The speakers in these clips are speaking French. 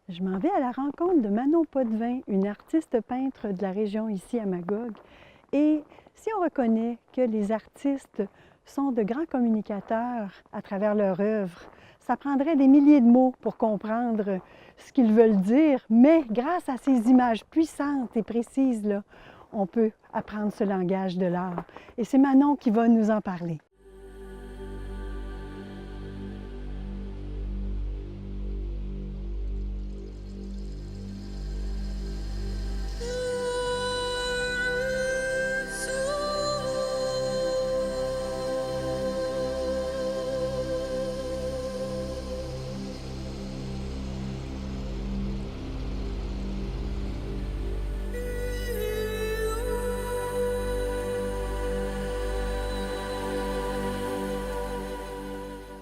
Je m'en vais à la rencontre de Manon Potvin, une artiste peintre de la région ici à Magog. Et si on reconnaît que les artistes sont de grands communicateurs à travers leur œuvre, ça prendrait des milliers de mots pour comprendre ce qu'ils veulent dire, mais grâce à ces images puissantes et précises, là, on peut apprendre ce langage de l'art. Et c'est Manon qui va nous en parler.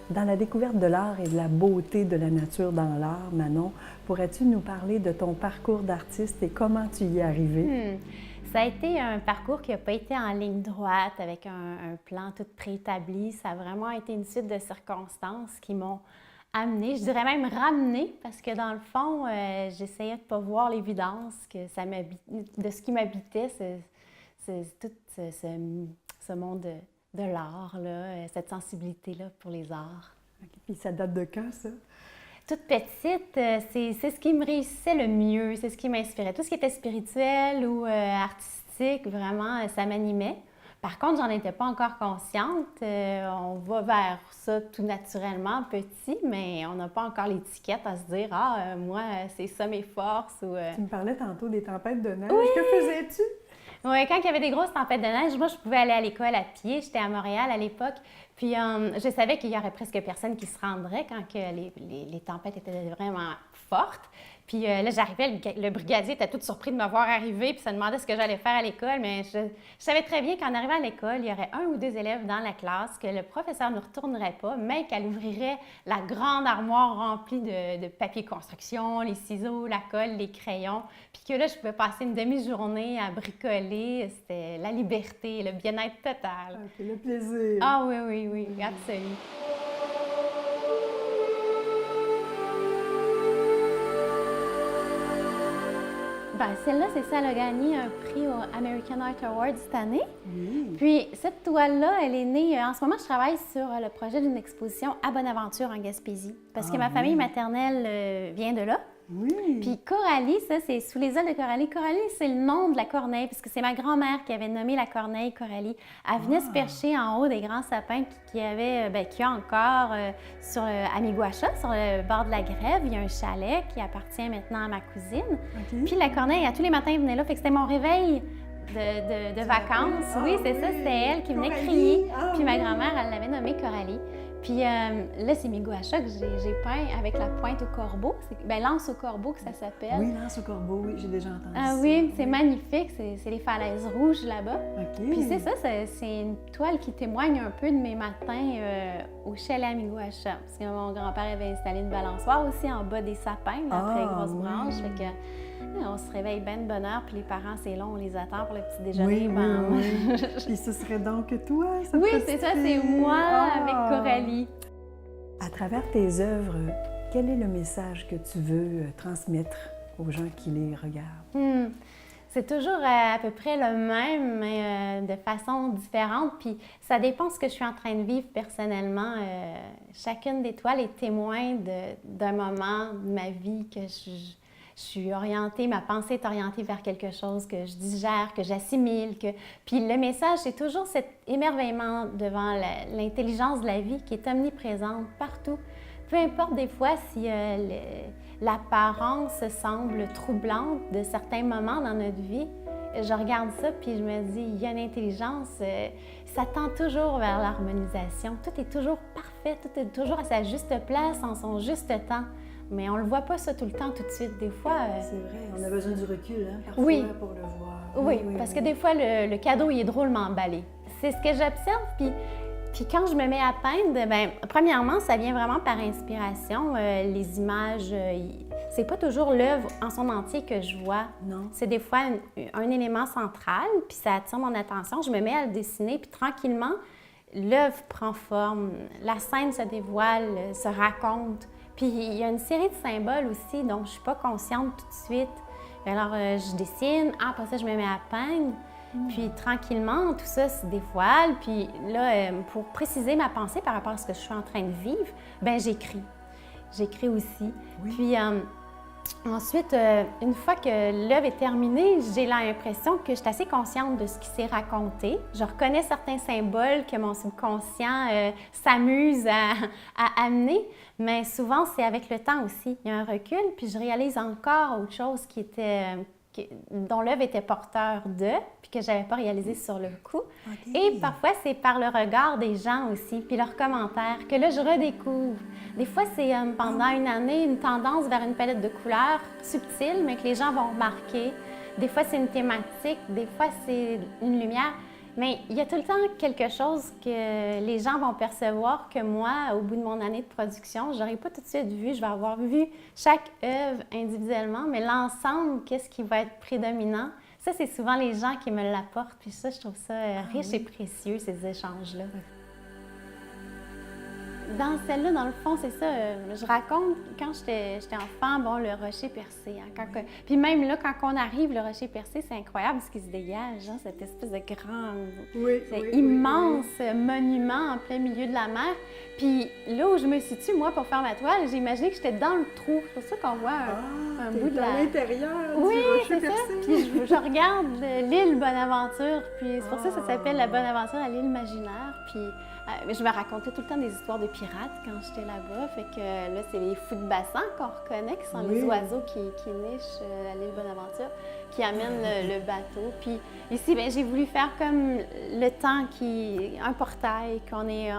Dans la découverte de l'art et de la beauté de la nature dans l'art, Manon, pourrais-tu nous parler de ton parcours d'artiste et comment tu y es arrivée? Ça a été un parcours qui n'a pas été en ligne droite avec un plan tout préétabli. Ça a vraiment été une suite de circonstances qui m'ont amenée, je dirais même ramenée, parce que dans le fond, j'essayais de ne pas voir l'évidence que de ce qui m'habitait, tout ce monde de l'art, là, cette sensibilité-là pour les arts. Okay. Puis ça date de quand, ça? Toute petite, c'est ce qui me réussissait le mieux, c'est ce qui m'inspirait. Tout ce qui était spirituel ou artistique, vraiment, ça m'animait. Par contre, j'en étais pas encore consciente. On va vers ça tout naturellement, petit, mais on n'a pas encore l'étiquette à se dire « Ah, moi, c'est ça mes forces » ou... Tu me parlais tantôt des tempêtes de neige. Oui! Que faisais-tu? Oui, quand il y avait des grosses tempêtes de neige, moi, je pouvais aller à l'école à pied. J'étais à Montréal à l'époque. Puis, je savais qu'il y aurait presque personne qui se rendrait quand que les tempêtes étaient vraiment fortes. Puis là, j'arrivais, le brigadier était tout surpris de me voir arriver, puis ça demandait ce que j'allais faire à l'école. Mais je savais très bien qu'en arrivant à l'école, il y aurait un ou deux élèves dans la classe, que le professeur ne retournerait pas, mais qu'elle ouvrirait la grande armoire remplie de papier construction, les ciseaux, la colle, les crayons. Puis que là, je pouvais passer une demi-journée à bricoler. C'était la liberté, le bien-être total. Okay, le plaisir. Ah oui, oui, oui, absolument. Ben, celle-là, c'est ça, elle a gagné un prix au American Art Awards cette année. Oui. Puis cette toile-là, elle est née... En ce moment, je travaille sur le projet d'une exposition à Bonaventure, en Gaspésie. Parce que ma famille maternelle vient de là. Oui. Puis Coralie, ça, c'est sous les ailes de Coralie. Coralie, c'est le nom de la corneille, parce que c'est ma grand-mère qui avait nommé la corneille Coralie. Elle venait se percher en haut des grands sapins qu'il y a encore sur Amiguacha, sur le bord de la grève. Il y a un chalet qui appartient maintenant à ma cousine. Okay. Puis la corneille, à tous les matins, elle venait là. Fait que c'était mon réveil de vacances. Oui, c'est ça, c'était elle qui venait crier. Puis ma grand-mère, elle l'avait nommée Coralie. Puis là, c'est Miguacha que j'ai peint avec la pointe au corbeau. Lance au corbeau que ça s'appelle. Oui, lance au corbeau, oui, j'ai déjà entendu ça. Oui, c'est magnifique. C'est les falaises rouges là-bas. Okay. Puis c'est ça, c'est une toile qui témoigne un peu de mes matins au chalet à Miguacha. Parce que mon grand-père avait installé une balançoire aussi en bas des sapins, après les grosses branches. Fait que on se réveille bien de bonne heure, puis les parents, c'est long, on les attend pour le petit déjeuner. Oui. Puis ce serait donc toi, ça? Oui, c'est ça, c'est moi avec Coralie. À travers tes œuvres, quel est le message que tu veux transmettre aux gens qui les regardent? C'est toujours à peu près le même, mais de façon différente. Puis ça dépend de ce que je suis en train de vivre personnellement. Chacune des toiles est témoin d'un moment de ma vie que je suis orientée, ma pensée est orientée vers quelque chose que je digère, que j'assimile. Puis le message, c'est toujours cet émerveillement devant l'intelligence de la vie qui est omniprésente partout. Peu importe des fois si l'apparence semble troublante de certains moments dans notre vie, je regarde ça puis je me dis, il y a une intelligence, ça tend toujours vers l'harmonisation. Tout est toujours parfait, tout est toujours à sa juste place, en son juste temps. Mais on ne le voit pas ça tout le temps, tout de suite. Des fois... C'est vrai, on a besoin du recul, hein, parfois, oui. pour le voir. Oui, parce que des fois, le cadeau, il est drôlement emballé. C'est ce que j'observe, puis quand je me mets à peindre, bien, premièrement, ça vient vraiment par inspiration. Les images, c'est pas toujours l'œuvre en son entier que je vois. Non. C'est des fois un élément central, puis ça attire mon attention. Je me mets à le dessiner, puis tranquillement, l'œuvre prend forme. La scène se dévoile, se raconte. Puis il y a une série de symboles aussi, donc je ne suis pas consciente tout de suite. Alors je dessine, après ça je me mets à peindre, puis tranquillement tout ça se dévoile. Puis là, pour préciser ma pensée par rapport à ce que je suis en train de vivre, ben j'écris. J'écris aussi. Oui. Puis ensuite, une fois que l'œuvre est terminée, j'ai l'impression que je suis assez consciente de ce qui s'est raconté. Je reconnais certains symboles que mon subconscient s'amuse à amener, mais souvent, c'est avec le temps aussi. Il y a un recul, puis je réalise encore autre chose dont l'œuvre était porteur de, puis que je n'avais pas réalisé sur le coup. Okay. Et parfois, c'est par le regard des gens aussi, puis leurs commentaires, que là, je redécouvre. Des fois, c'est pendant une année, une tendance vers une palette de couleurs subtile, mais que les gens vont remarquer. Des fois, c'est une thématique, des fois, c'est une lumière. Mais il y a tout le temps quelque chose que les gens vont percevoir que moi, au bout de mon année de production, je n'aurais pas tout de suite vu. Je vais avoir vu chaque œuvre individuellement, mais l'ensemble, qu'est-ce qui va être prédominant? Ça, c'est souvent les gens qui me l'apportent. Puis ça, je trouve ça riche et précieux, ces échanges-là. Dans celle-là, dans le fond, c'est ça. Je raconte, quand j'étais enfant, bon, le rocher percé. Hein, puis même là, quand on arrive, le rocher percé, c'est incroyable ce qui se dégage, hein, cette espèce de grand, immense monument en plein milieu de la mer. Puis là où je me situe, moi, pour faire ma toile, j'ai imaginé que j'étais dans le trou. C'est pour ça qu'on voit un bout de l'intérieur du rocher percé. Puis je regarde l'île Bonaventure, puis c'est pour ça que ça s'appelle la Bonaventure à l'île imaginaire. Puis je me racontais tout le temps des histoires de pirates quand j'étais là-bas. Fait que là, c'est les fous de bassin qu'on reconnaît, qui sont les oiseaux qui nichent à l'île Bonaventure, qui amènent le bateau. Puis ici, bien, j'ai voulu faire comme le temps un portail, qu'on est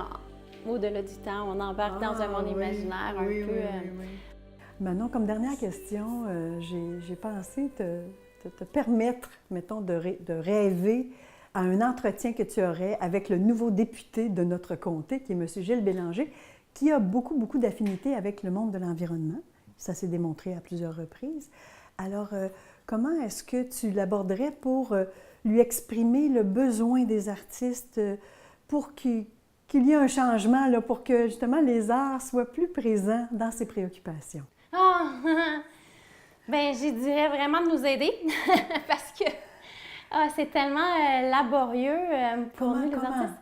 au-delà du temps, on embarque dans un monde imaginaire un peu. Manon, comme dernière question, j'ai pensé te permettre, mettons, de rêver à un entretien que tu aurais avec le nouveau député de notre comté, qui est M. Gilles Bélanger, qui a beaucoup d'affinités avec le monde de l'environnement. Ça s'est démontré à plusieurs reprises. Alors, comment est-ce que tu l'aborderais pour lui exprimer le besoin des artistes pour qu'il y ait un changement, là, pour que, justement, les arts soient plus présents dans ses préoccupations? Bien, je dirais vraiment de nous aider, parce que c'est tellement laborieux pour nous, les artistes.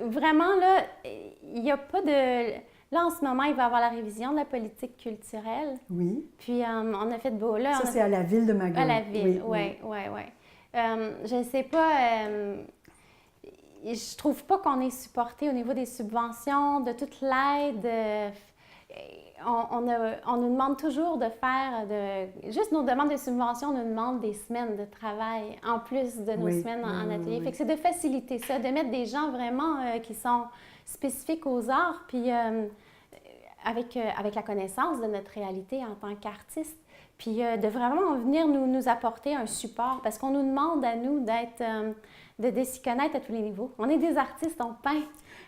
Vraiment, là, il n'y a pas de... Là, en ce moment, il va y avoir la révision de la politique culturelle. Oui. Puis, on a fait beau... Là, ça, c'est à la ville de Magog. À la ville, oui. Je ne sais pas... je trouve pas qu'on est supporté au niveau des subventions, de toute l'aide. On nous demande toujours de faire juste nos demandes de subvention, on nous demande des semaines de travail en plus de nos semaines en atelier. Fait que c'est de faciliter ça, de mettre des gens vraiment qui sont spécifiques aux arts, puis avec la connaissance de notre réalité en tant qu'artiste, puis de vraiment venir nous apporter un support, parce qu'on nous demande à nous de s'y connaître à tous les niveaux. On est des artistes, on peint.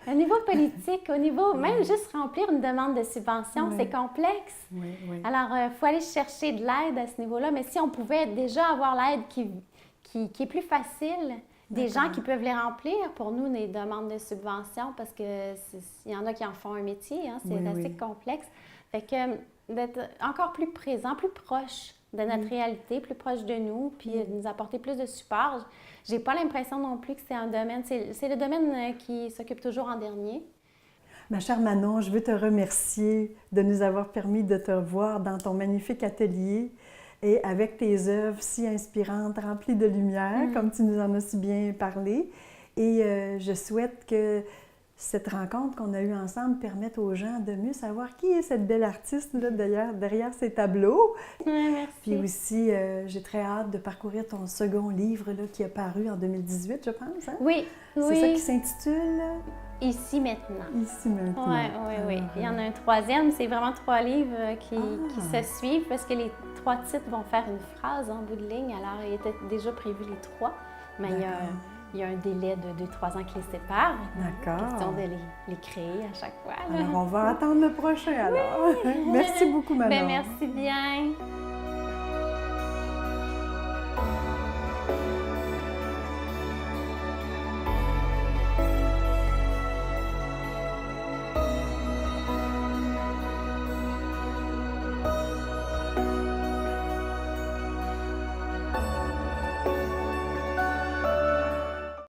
Au niveau politique, au niveau, même juste remplir une demande de subvention, c'est complexe. Alors, il faut aller chercher de l'aide à ce niveau-là, mais si on pouvait déjà avoir l'aide qui est plus facile, des gens qui peuvent les remplir pour nous, les demandes de subvention, parce qu'il y en a qui en font un métier, hein, c'est assez complexe. Fait que d'être encore plus présent, plus proche de notre réalité, plus proche de nous, puis de nous apporter plus de support. J'ai pas l'impression non plus que c'est un domaine, c'est le domaine qui s'occupe toujours en dernier. Ma chère Manon, je veux te remercier de nous avoir permis de te voir dans ton magnifique atelier et avec tes œuvres si inspirantes, remplies de lumière, comme tu nous en as si bien parlé. Et je souhaite que cette rencontre qu'on a eue ensemble permette aux gens de mieux savoir qui est cette belle artiste là, derrière ces tableaux. Merci. Puis aussi, j'ai très hâte de parcourir ton second livre là, qui a paru en 2018, je pense. Hein? Oui. C'est ça qui s'intitule Ici maintenant. Ici maintenant. Oui. Il y en a un troisième. C'est vraiment 3 livres qui se suivent parce que les 3 titres vont faire une phrase en bout de ligne. Alors, il était déjà prévu les 3, mais il y a un délai de 2-3 ans qui les sépare. D'accord. Question de les créer à chaque fois. Là. Alors, on va attendre le prochain alors. Merci beaucoup, Manon. Merci bien.